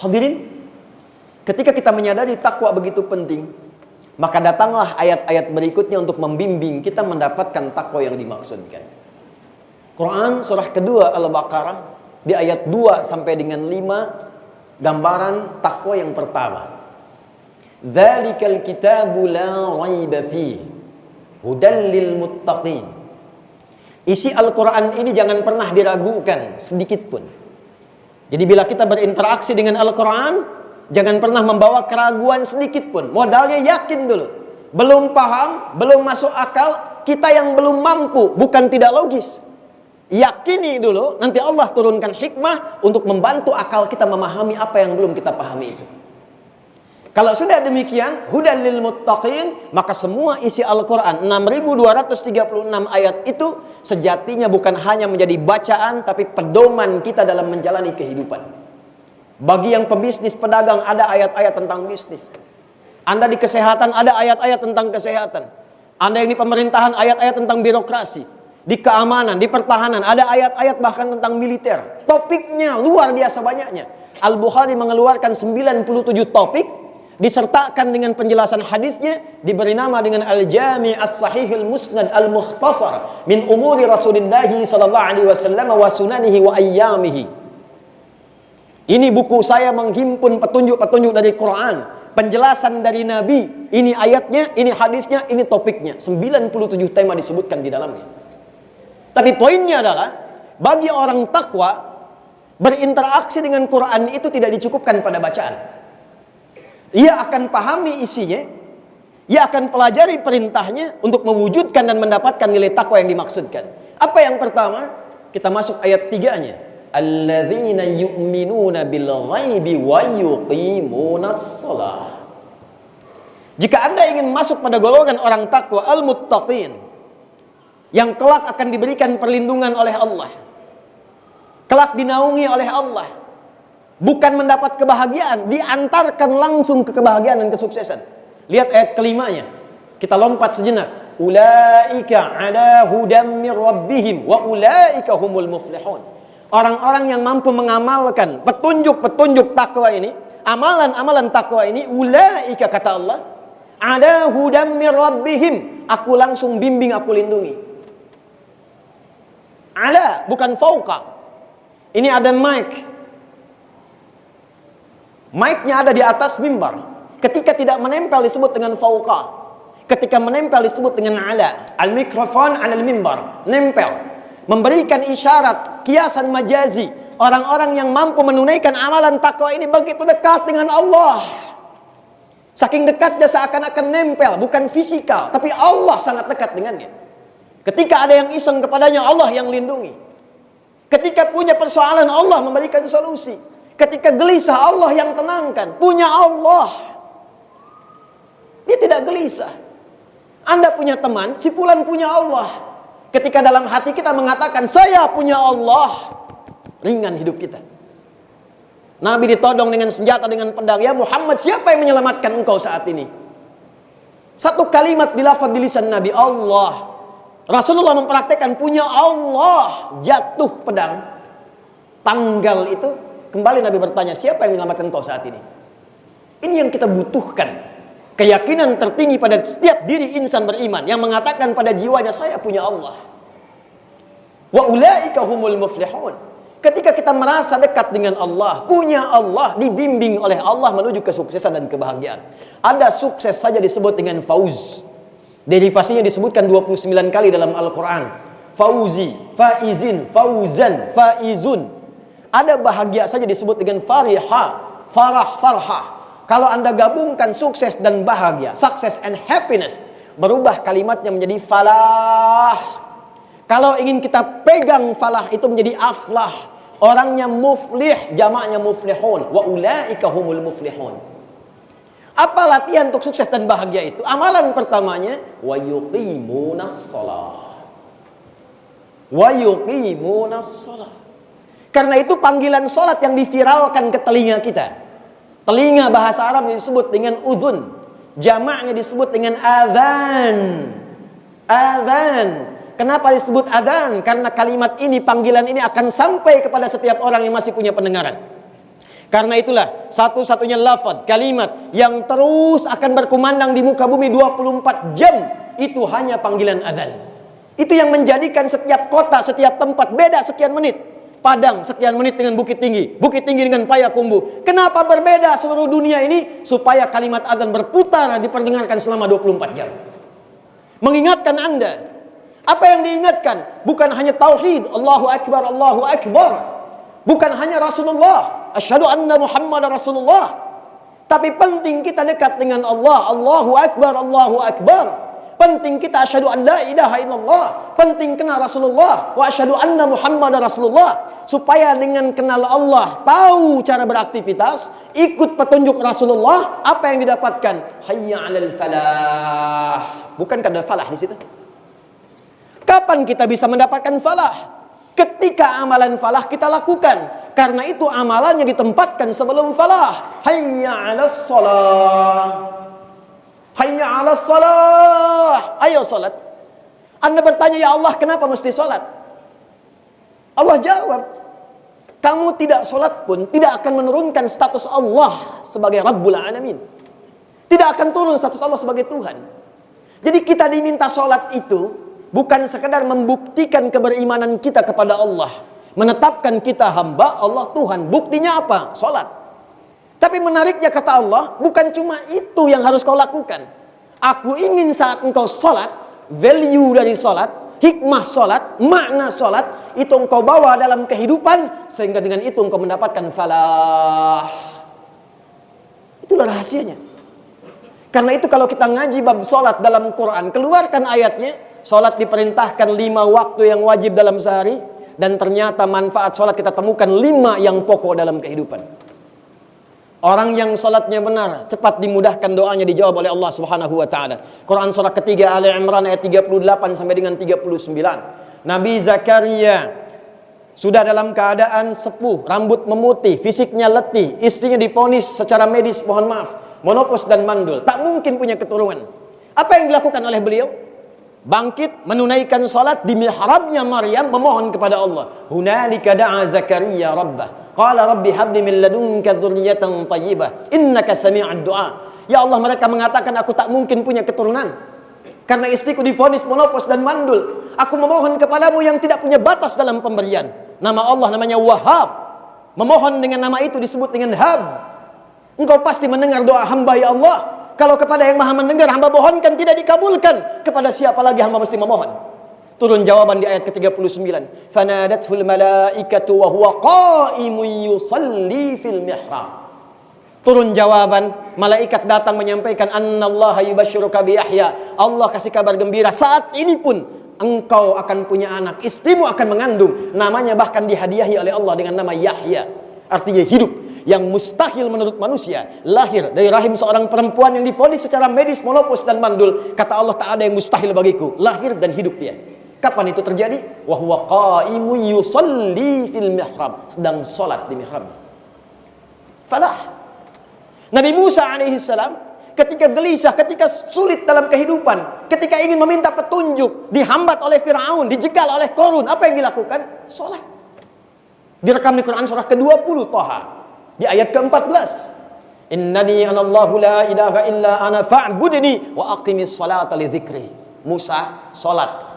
Hadirin, ketika kita menyadari takwa begitu penting, maka datanglah ayat-ayat berikutnya untuk membimbing kita mendapatkan takwa yang dimaksudkan. Quran surah kedua Al-Baqarah di ayat 2 sampai dengan 5, gambaran takwa yang pertama. Dzalikal kitabu la raiba fihi hudal lil muttaqin. Isi Al-Quran ini jangan pernah diragukan sedikit pun. Jadi bila kita berinteraksi dengan Al-Quran, jangan pernah membawa keraguan sedikit pun. Modalnya yakin dulu. Belum paham, belum masuk akal, kita yang belum mampu, bukan tidak logis. Yakini dulu, nanti Allah turunkan hikmah untuk membantu akal kita memahami apa yang belum kita pahami itu. Kalau sudah demikian, hudal lil muttaqin, maka semua isi Al-Quran 6.236 ayat itu sejatinya bukan hanya menjadi bacaan, tapi pedoman kita dalam menjalani kehidupan. Bagi yang pebisnis, pedagang, ada ayat-ayat tentang bisnis. Anda di kesehatan, ada ayat-ayat tentang kesehatan. Anda yang di pemerintahan, ayat-ayat tentang birokrasi. Di keamanan, di pertahanan, ada ayat-ayat bahkan tentang militer. Topiknya luar biasa banyaknya. Al-Bukhari mengeluarkan 97 topik, disertakan dengan penjelasan hadisnya, diberi nama dengan Al-Jami' As-Sahihul Musnad Al-Mukhtasar min umuri Rasulillahi sallallahu alaihi wasallam wa sunanihi wa ayyamihi. Ini buku saya menghimpun petunjuk-petunjuk dari Quran, penjelasan dari Nabi, ini ayatnya, ini hadisnya, ini topiknya. 97 tema disebutkan di dalamnya. Tapi poinnya adalah, bagi orang takwa, berinteraksi dengan Quran itu tidak dicukupkan pada bacaan. Ia akan pahami isinya, ia akan pelajari perintahnya untuk mewujudkan dan mendapatkan nilai takwa yang dimaksudkan. Apa yang pertama? Kita masuk ayat 3-nya. Alladzina yu'minuna bil ghaibi wa yuqimunas shalah. Jika Anda ingin masuk pada golongan orang takwa al-muttaqin, yang kelak akan diberikan perlindungan oleh Allah, kelak dinaungi oleh Allah, bukan mendapat kebahagiaan, diantarkan langsung ke kebahagiaan dan kesuksesan. Lihat ayat kelimanya. Kita lompat sejenak. Ulaika ala hudam mir rabbihim wa ulaika humul muflihun. Orang-orang yang mampu mengamalkan petunjuk-petunjuk takwa ini, amalan-amalan takwa ini, ulaika kata Allah, ala hudam mir rabbihim, aku langsung bimbing, aku lindungi. Ala, bukan fauqa. Ini ada mic. Mic-nya ada di atas mimbar. Ketika tidak menempel disebut dengan fauqa. Ketika menempel disebut dengan ala. Al-mikrofon alal mimbar. Nempel. Memberikan isyarat, kiasan majazi. Orang-orang yang mampu menunaikan amalan takwa ini begitu dekat dengan Allah. Saking dekatnya seakan-akan nempel. Bukan fisikal, tapi Allah sangat dekat dengannya. Ketika ada yang iseng kepadanya, Allah yang lindungi. Ketika punya persoalan, Allah memberikan solusi. Ketika gelisah, Allah yang tenangkan. Punya Allah, dia tidak gelisah. Anda punya teman, si fulan punya Allah. Ketika dalam hati kita mengatakan saya punya Allah, ringan hidup kita. Nabi ditodong dengan senjata, dengan pedang. Ya Muhammad, siapa yang menyelamatkan engkau saat ini? Satu kalimat dilafaz di lisan Nabi, Allah. Rasulullah mempraktekkan punya Allah. Jatuh pedang, tanggal itu. Kembali Nabi bertanya, siapa yang menyelamatkan kau saat ini? Ini yang kita butuhkan. Keyakinan tertinggi pada setiap diri insan beriman yang mengatakan pada jiwanya, saya punya Allah. Wa ulaika humul muflihun. Ketika kita merasa dekat dengan Allah, punya Allah, dibimbing oleh Allah menuju kesuksesan dan kebahagiaan. Ada sukses saja disebut dengan fauz. Derivasinya disebutkan 29 kali dalam Al-Quran. Fauzi, faizin, fauzan, faizun. Ada bahagia saja disebut dengan fariha, farah, farhah. Kalau Anda gabungkan sukses dan bahagia, success and happiness, berubah kalimatnya menjadi falah. Kalau ingin kita pegang falah itu menjadi aflah. Orangnya muflih, jamaknya muflihun. Wa ulaika humul muflihun. Apa latihan untuk sukses dan bahagia itu? Amalan pertamanya, wa yuqimunas shalah. Wa yuqimunas shalah. Karena itu panggilan sholat yang diviralkan ke telinga kita. Telinga bahasa Arab disebut dengan udhun. Jamaknya disebut dengan adhan. Adhan. Kenapa disebut adhan? Karena kalimat ini, panggilan ini akan sampai kepada setiap orang yang masih punya pendengaran. Karena itulah satu-satunya lafaz, kalimat yang terus akan berkumandang di muka bumi 24 jam itu hanya panggilan azan. Itu yang menjadikan setiap kota, setiap tempat beda sekian menit. Padang sekian menit dengan Bukit Tinggi dengan Payakumbuh. Kenapa berbeda seluruh dunia ini? Supaya kalimat azan berputar diperdengarkan selama 24 jam. Mengingatkan Anda. Apa yang diingatkan? Bukan hanya tauhid, Allahu Akbar, Allahu Akbar. Bukan hanya Rasulullah, asyhadu anna Muhammad Rasulullah. Tapi penting kita dekat dengan Allah, Allahu Akbar, Allahu Akbar. Penting kita asyhadu an la ilaha illallah. Penting kenal Rasulullah wa asyhadu anna Muhammad Rasulullah. Supaya dengan kenal Allah, tahu cara beraktivitas, ikut petunjuk Rasulullah, apa yang didapatkan? Hayya 'alal falah. Bukankah ada falah di situ? Kapan kita bisa mendapatkan falah? Ketika amalan falah kita lakukan. Karena itu amalannya ditempatkan sebelum falah. Hayya 'alas shalah. Hayya 'alas shalah. Ayo salat. Anda bertanya, ya Allah, kenapa mesti salat? Allah jawab, kamu tidak salat pun tidak akan menurunkan status Allah sebagai Rabbul Alamin. Tidak akan turun status Allah sebagai Tuhan. Jadi kita diminta salat itu bukan sekedar membuktikan keberimanan kita kepada Allah, menetapkan kita hamba Allah Tuhan. Buktinya apa? Salat. Tapi menariknya kata Allah, bukan cuma itu yang harus kau lakukan. Aku ingin saat engkau salat, value dari salat, hikmah salat, makna salat, itu engkau bawa dalam kehidupan, sehingga dengan itu engkau mendapatkan falah. Itulah rahasianya. Karena itu kalau kita ngaji bab salat dalam Quran, keluarkan ayatnya. Salat diperintahkan 5 waktu yang wajib dalam sehari, dan ternyata manfaat salat kita temukan 5 yang pokok dalam kehidupan. Orang yang salatnya benar, cepat dimudahkan doanya dijawab oleh Allah Subhanahu wa taala. Quran surah ketiga Ali Imran ayat 38 sampai dengan 39. Nabi Zakaria sudah dalam keadaan sepuh, rambut memutih, fisiknya letih, istrinya divonis secara medis, mohon maaf, monopos dan mandul, tak mungkin punya keturunan. Apa yang dilakukan oleh beliau? Bangkit menunaikan salat di mihrabnya Maryam, memohon kepada Allah. Hunalika da'a Zakaria rabbah. Qala rabbi habli min ladunka dzurriyyatan thayyibah innaka sami'ud du'a. Ya Allah, mereka mengatakan aku tak mungkin punya keturunan karena istriku divonis monopos dan mandul. Aku memohon kepadamu yang tidak punya batas dalam pemberian. Nama Allah namanya Wahhab. Memohon dengan nama itu disebut dengan Hab. Engkau pasti mendengar doa hamba, ya Allah. Kalau kepada yang maha mendengar hamba mohonkan tidak dikabulkan, kepada siapa lagi hamba mesti memohon? Turun jawaban di ayat ke-39. Fanadathul malaikatu wa huwa qa'imun yusalli fil mihrab. Turun jawaban, malaikat datang menyampaikan annallaha yubashshiruka bi Yahya. Allah kasih kabar gembira, saat ini pun engkau akan punya anak, istrimu akan mengandung, namanya bahkan dihadiahi oleh Allah dengan nama Yahya. Artinya hidup. Yang mustahil menurut manusia, lahir dari rahim seorang perempuan yang divonis secara medis monopos dan mandul. Kata Allah, tak ada yang mustahil bagiku, lahir dan hidup dia. Kapan itu terjadi? Wa huwa qa'imun yusalli fil mihrab, sedang salat di mihrab. Falah. Nabi Musa alaihissalam ketika gelisah, ketika sulit dalam kehidupan, ketika ingin meminta petunjuk, dihambat oleh Firaun, dijegal oleh Qarun, apa yang dilakukan? Salat. Direkam di Quran surah ke-20 Thaha. Di ayat ke-14, innani anallahu la ilaha illa ana fa'budni wa aqimis salata li dzikri. Musa salat.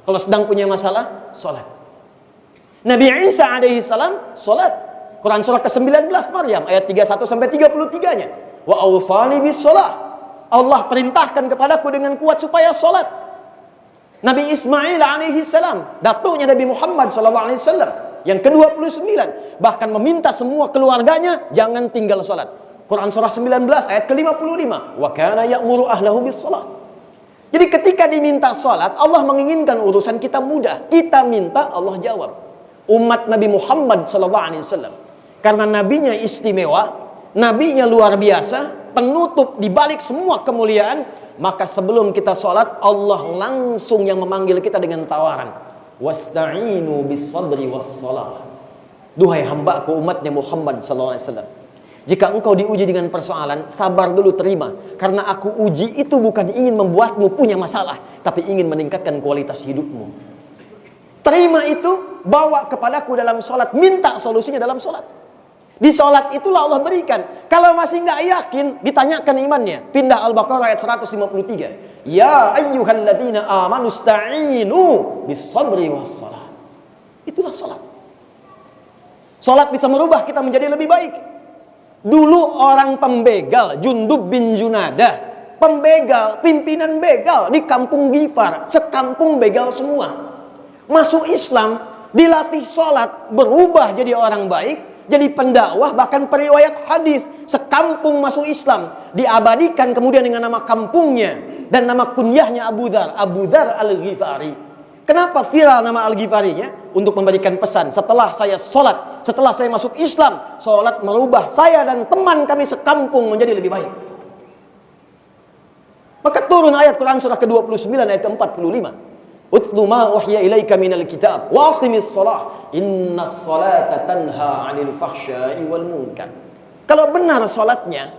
Kalau sedang punya masalah, salat. Nabi Isa alaihi salam salat. Quran surah ke-19 Maryam ayat 31 sampai 33-nya. Wa awsani bis shalah. Allah perintahkan kepadaku dengan kuat supaya salat. Nabi Ismail alaihi salam, datuknya Nabi Muhammad sallallahu alaihi wasallam, yang ke-29, bahkan meminta semua keluarganya jangan tinggal salat. Quran surah 19 ayat ke-55, wa kana ya'muru ahlahu bis shalah. Jadi ketika diminta salat, Allah menginginkan urusan kita mudah. Kita minta, Allah jawab. Umat Nabi Muhammad sallallahu alaihi wasallam, karena nabinya istimewa, nabinya luar biasa, penutup di balik semua kemuliaan, maka sebelum kita salat, Allah langsung yang memanggil kita dengan tawaran. Wasta'inu bis sabri was salah. Duhai hambaku umatnya Muhammad sallallahu alaihi wasallam, jika engkau diuji dengan persoalan, sabar dulu, terima. Karena aku uji itu bukan ingin membuatmu punya masalah, tapi ingin meningkatkan kualitas hidupmu. Terima itu, bawa kepadaku dalam sholat, minta solusinya dalam sholat. Di sholat itulah Allah berikan. Kalau masih nggak yakin, ditanyakan imannya. Pindah Al-Baqarah ayat 153. Ya ayyuhalladzina amanu sta'inu bis sabri was salah. Itulah sholat. Sholat bisa merubah kita menjadi lebih baik. Dulu orang pembegal, Jundub bin Junadah, pembegal, pimpinan begal di kampung Ghifar, sekampung begal semua. Masuk Islam, dilatih sholat, berubah jadi orang baik, jadi pendakwah, bahkan periwayat hadis, sekampung masuk Islam, diabadikan kemudian dengan nama kampungnya dan nama kunyahnya Abu Dzar Al-Ghifari. Kenapa viral nama Al-Ghifarinya? Untuk memberikan pesan, setelah saya sholat, setelah saya masuk Islam, sholat merubah saya dan teman kami sekampung menjadi lebih baik. Maka turun ayat Quran surah ke-29 ayat ke-45. Utlu ma uhya ilaika minal kitab wa aqimis shalah innas salata tanha 'anil fahsya'i wal munkar. Kalau benar salatnya,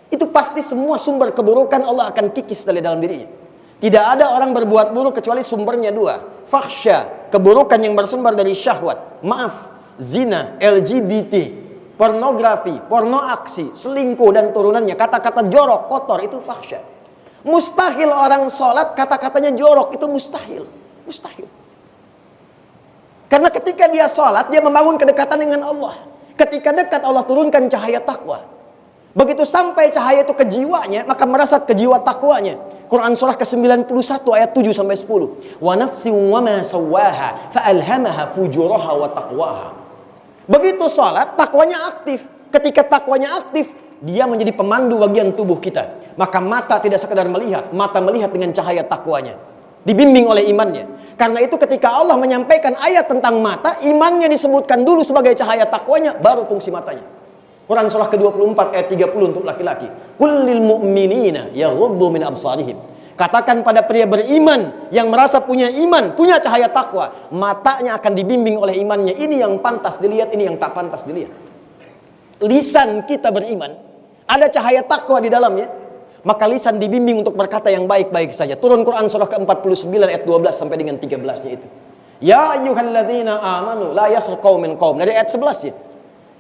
itu pasti semua sumber keburukan Allah akan kikis dari dalam dirinya. Tidak ada orang berbuat buruk kecuali sumbernya dua. Fahsya, keburukan yang bersumber dari syahwat. Maaf, zina, LGBT, pornografi, porno aksi, selingkuh dan turunannya, kata-kata jorok, kotor, itu fahsya. Mustahil orang sholat kata-katanya jorok, itu mustahil. Mustahil. Karena ketika dia sholat, dia membangun kedekatan dengan Allah. Ketika dekat, Allah turunkan cahaya takwa. Begitu sampai cahaya itu ke jiwanya, maka merasat ke jiwa takwanya. Quran surah ke-91 ayat 7-10. Wa nafsin wa ma sawwaha fa alhamaha fujuraha wa taqwaha. Begitu sholat, takwanya aktif. Ketika takwanya aktif, dia menjadi pemandu bagian tubuh kita. Maka mata tidak sekadar melihat, mata melihat dengan cahaya takwanya, dibimbing oleh imannya. Karena itu ketika Allah menyampaikan ayat tentang mata, imannya disebutkan dulu sebagai cahaya takwanya, baru fungsi matanya. Quran surah ke-24 ayat 30 untuk laki-laki. Qul lil mu'minina yaghuddu min absarihim. Katakan pada pria beriman yang merasa punya iman, punya cahaya takwa, matanya akan dibimbing oleh imannya. Ini yang pantas dilihat, ini yang tak pantas dilihat. Lisan kita beriman, ada cahaya takwa di dalamnya, maka lisan dibimbing untuk berkata yang baik-baik saja. Turun Quran surah ke-49 ayat 12 sampai dengan 13-nya itu. Ya ayyuhalladzina amanu la yaskhar qaumin qaum. Dari ayat 11 ya.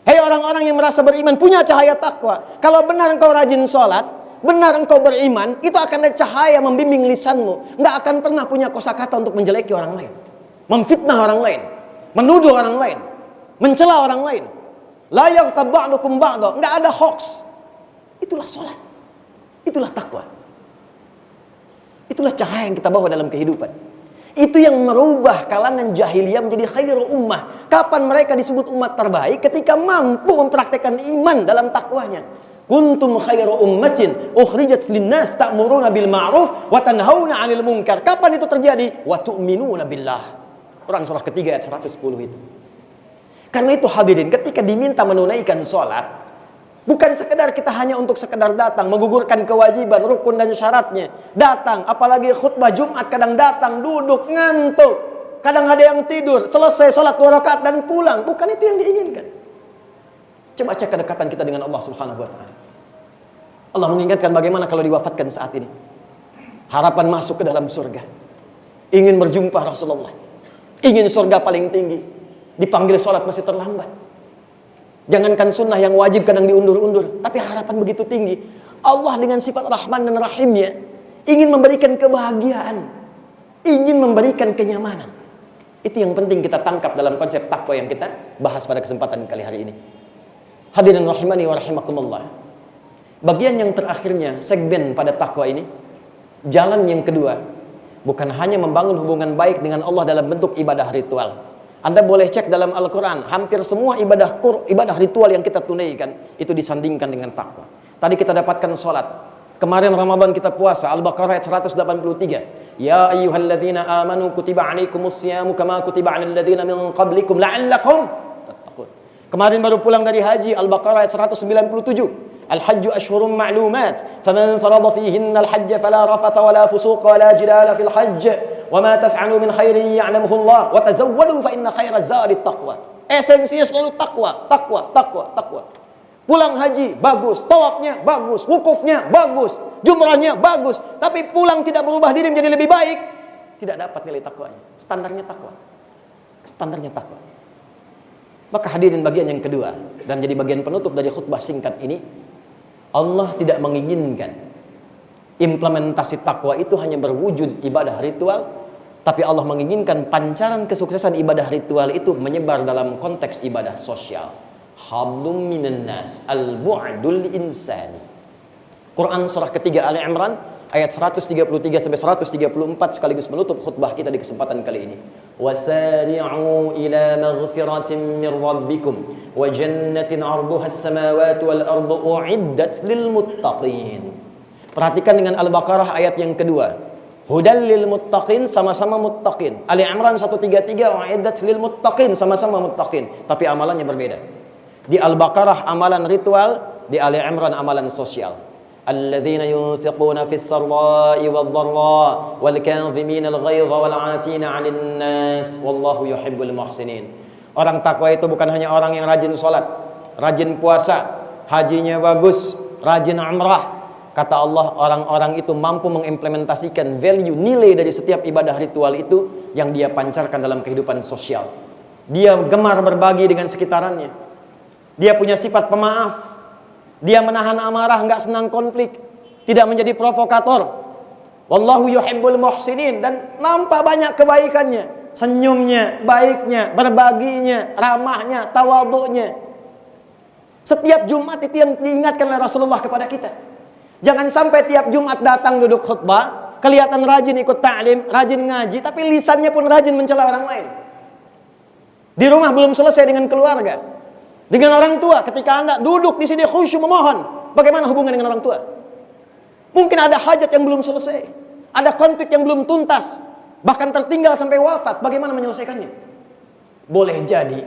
Hei orang-orang yang merasa beriman, punya cahaya takwa. Kalau benar engkau rajin sholat, benar engkau beriman, itu akan ada cahaya membimbing lisanmu. Nggak akan pernah punya kosakata untuk menjeleki orang lain, memfitnah orang lain, menuduh orang lain, mencela orang lain. La yaghtab ba'dukum ba'da. Nggak ada hoax. Itulah sholat. Itulah takwa. Itulah cahaya yang kita bawa dalam kehidupan. Itu yang merubah kalangan jahiliyah menjadi khairul ummah. Kapan mereka disebut umat terbaik? Ketika mampu mempraktekkan iman dalam takwanya. Kuntum khairu ummatin ukhrijat linnas ta'muruna bil ma'ruf wa tanhauna 'anil munkar. Kapan itu terjadi? Wa tu'minuna billah. Quran surah ketiga ayat 110 itu. Karena itu hadirin, ketika diminta menunaikan sholat, bukan sekedar kita hanya untuk sekedar datang, menggugurkan kewajiban, rukun dan syaratnya. Datang, apalagi khutbah Jumat, kadang datang, duduk, ngantuk. Kadang ada yang tidur, selesai sholat 2 rakaat dan pulang. Bukan itu yang diinginkan. Coba cek kedekatan kita dengan Allah Subhanahu wa ta'ala. Allah mengingatkan bagaimana kalau diwafatkan saat ini. Harapan masuk ke dalam surga. Ingin berjumpa Rasulullah. Ingin surga paling tinggi. Dipanggil sholat masih terlambat. Jangankan sunnah yang wajib kadang diundur-undur, tapi harapan begitu tinggi. Allah dengan sifat Rahman dan Rahimnya ingin memberikan kebahagiaan, ingin memberikan kenyamanan. Itu yang penting kita tangkap dalam konsep takwa yang kita bahas pada kesempatan kali hari ini. Hadirin rahimani wa rahimakumullah. Bagian yang terakhirnya segmen pada takwa ini, jalan yang kedua, bukan hanya membangun hubungan baik dengan Allah dalam bentuk ibadah ritual. Anda boleh cek dalam Al-Quran, hampir semua ibadah ritual yang kita tunaikan itu disandingkan dengan takwa. Tadi kita dapatkan sholat. Kemarin Ramadan kita puasa, Al-Baqarah ayat 183. Ya ayyuhalladzina amanu kutiba alaikumus siyamu kama kutiba alal ladzina min qablikum la'allakum tattaqun. Kemarin baru pulang dari haji, Al-Baqarah ayat 197. Al-hajju ashhurun ma'lumat, faman farada fihinna al-hajja fala rafatha wala fusuqa wala jidala fil hajj. وَمَا تَفْعَلُوا مِنْ خَيْرٍ يَعْلَمُهُ اللَّهُ وَتَزَوَّدُوا فَإِنَّ خَيْرَ الزَّادِ التَّقْوَى. Esensinya selalu takwa, takwa, takwa, takwa. Pulang haji bagus, tawafnya bagus, wukufnya bagus, jumrahnya bagus, tapi pulang tidak berubah diri menjadi lebih baik, tidak dapat nilai takwanya. Standarnya takwa. Standarnya takwa. Maka hadirin bagian yang kedua, dan jadi bagian penutup dari khutbah singkat ini, Allah tidak menginginkan implementasi takwa itu hanya berwujud ibadah ritual, tapi Allah menginginkan pancaran kesuksesan ibadah ritual itu menyebar dalam konteks ibadah sosial. Hablum minan nas, al-bu'dul insani. Quran surah ketiga Ali Imran ayat 133 sampai 134 sekaligus menutup khutbah kita di kesempatan kali ini. Wasari'u ila maghfiratin min rabbikum wa jannatin 'arduha as-samawati wal ardu u'iddat lil muttaqin. Perhatikan dengan Al-Baqarah ayat yang kedua. Hudal lil muttaqin, sama-sama muttaqin. Ali Imran 133 u'iddat lil muttaqin, sama-sama muttaqin, tapi amalannya berbeda. Di Al-Baqarah amalan ritual, di Ali Imran amalan sosial. الذين ينفقون في السراء والضراء والكاظمين الغيظ والعافين عن الناس والله يحب المحسنين. Orang takwa itu bukan hanya orang yang rajin sholat, rajin puasa, hajinya bagus, rajin umrah. Kata Allah, orang-orang itu mampu mengimplementasikan value, nilai dari setiap ibadah ritual itu yang dia pancarkan dalam kehidupan sosial. Dia gemar berbagi dengan sekitarannya. Dia punya sifat pemaaf. Dia menahan amarah, nggak senang konflik, tidak menjadi provokator. Wallahu yuhibbul muhsinin, dan nampak banyak kebaikannya, senyumnya, baiknya, berbaginya, ramahnya, tawadhu'nya. Setiap Jumat itu yang diingatkan oleh Rasulullah kepada kita. Jangan sampai tiap Jumat datang duduk khutbah, kelihatan rajin ikut ta'lim, rajin ngaji, tapi lisannya pun rajin mencela orang lain. Di rumah belum selesai dengan keluarga, dengan orang tua. Ketika Anda duduk di sini khusyuk memohon, bagaimana hubungan dengan orang tua? Mungkin ada hajat yang belum selesai, ada konflik yang belum tuntas, bahkan tertinggal sampai wafat. Bagaimana menyelesaikannya? Boleh jadi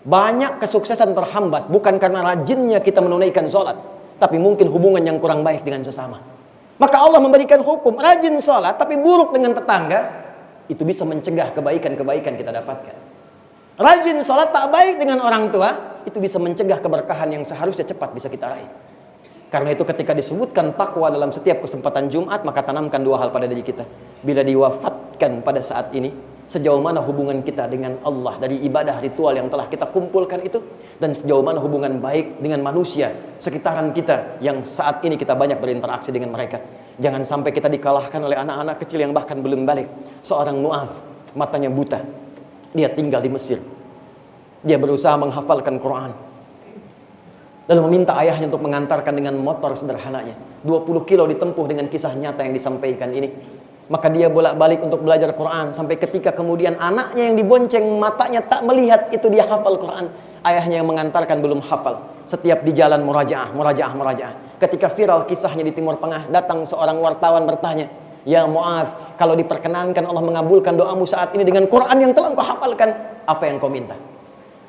banyak kesuksesan terhambat bukan karena rajinnya kita menunaikan sholat, tapi mungkin hubungan yang kurang baik dengan sesama. Maka Allah memberikan hukum, rajin sholat tapi buruk dengan tetangga, itu bisa mencegah kebaikan-kebaikan kita dapatkan. Rajin sholat tak baik dengan orang tua, itu bisa mencegah keberkahan yang seharusnya cepat bisa kita raih. Karena itu ketika disebutkan takwa dalam setiap kesempatan Jumat, maka tanamkan dua hal pada diri kita. Bila diwafatkan pada saat ini, sejauh mana hubungan kita dengan Allah dari ibadah ritual yang telah kita kumpulkan itu, dan sejauh mana hubungan baik dengan manusia sekitaran kita yang saat ini kita banyak berinteraksi dengan mereka. Jangan sampai kita dikalahkan oleh anak-anak kecil yang bahkan belum balik. Seorang Mu'adz, matanya buta, dia tinggal di Mesir. Dia berusaha menghafalkan Quran, lalu meminta ayahnya untuk mengantarkan dengan motor sederhananya. 20 kilo ditempuh dengan kisah nyata yang disampaikan ini. Maka dia bolak-balik untuk belajar Quran, sampai ketika kemudian anaknya yang dibonceng matanya tak melihat, itu dia hafal Quran. Ayahnya yang mengantarkan belum hafal. Setiap di jalan murajaah. Ketika viral kisahnya di Timur Tengah, datang seorang wartawan bertanya, "Ya Mu'adz, kalau diperkenankan Allah mengabulkan doamu saat ini dengan Quran yang telah kau hafalkan, apa yang kau minta?"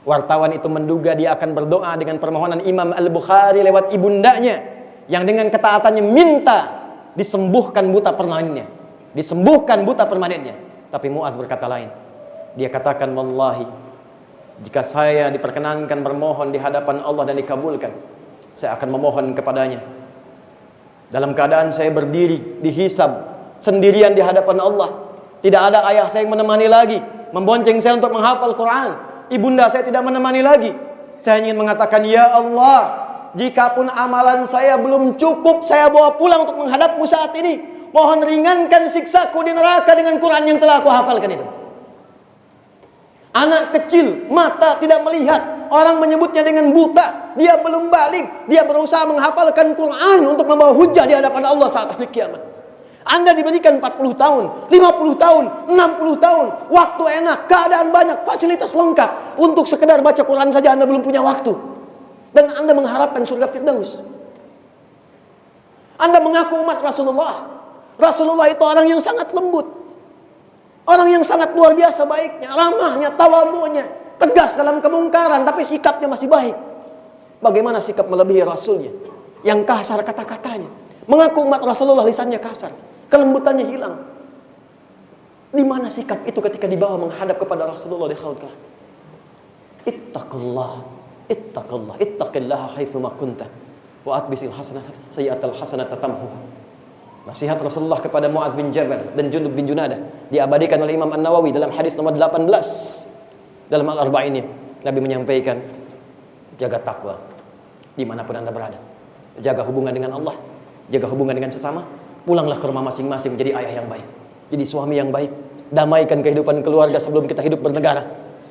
Wartawan itu menduga dia akan berdoa dengan permohonan Imam Al-Bukhari lewat ibundanya, yang dengan ketaatannya minta disembuhkan buta permanennya, Tapi Mu'adz berkata lain. Dia katakan, "Wallahi, jika saya diperkenankan bermohon di hadapan Allah dan dikabulkan, saya akan memohon kepadanya dalam keadaan saya berdiri dihisab sendirian di hadapan Allah. Tidak ada ayah saya yang menemani lagi, membonceng saya untuk menghafal Quran. Ibunda saya tidak menemani lagi. Saya ingin mengatakan, ya Allah, jikapun amalan saya belum cukup saya bawa pulang untuk menghadapmu saat ini, mohon ringankan siksaku di neraka dengan Quran yang telah aku hafalkan itu." Anak kecil, mata tidak melihat, orang menyebutnya dengan buta, dia belum balik, dia berusaha menghafalkan Quran untuk membawa hujah di hadapan Allah saat hari kiamat. Anda diberikan 40 tahun, 50 tahun, 60 tahun, waktu enak, keadaan banyak, fasilitas lengkap. Untuk sekedar baca Quran saja Anda belum punya waktu. Dan Anda mengharapkan surga Firdaus. Anda mengaku umat Rasulullah. Rasulullah itu orang yang sangat lembut, orang yang sangat luar biasa baiknya, ramahnya, tawadhu'nya, tegas dalam kemungkaran, tapi sikapnya masih baik. Bagaimana sikap melebihi Rasulnya yang kasar kata-katanya? Mengaku umat Rasulullah, lisannya kasar, kelembutannya hilang. Di mana sikap itu ketika dibawa menghadap kepada Rasulullah di haud kelak? Ittaqillaha haitsu ma kunta wa atbisil hasanata sayyi'atal hasanata tamhu. Nasihat Rasulullah kepada Mu'adz bin Jabal dan Junub bin Junadah diabadikan oleh Imam An-Nawawi dalam hadis nomor 18 dalam Al-Arba'innya. Nabi menyampaikan, jaga takwa dimanapun Anda berada. Jaga hubungan dengan Allah, jaga hubungan dengan sesama. Pulanglah ke rumah masing-masing menjadi ayah yang baik, jadi suami yang baik. Damaikan kehidupan keluarga sebelum kita hidup bernegara.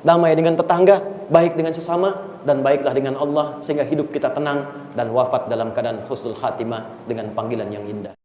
Damai dengan tetangga, baik dengan sesama, dan baiklah dengan Allah, sehingga hidup kita tenang dan wafat dalam keadaan husnul khatimah dengan panggilan yang indah.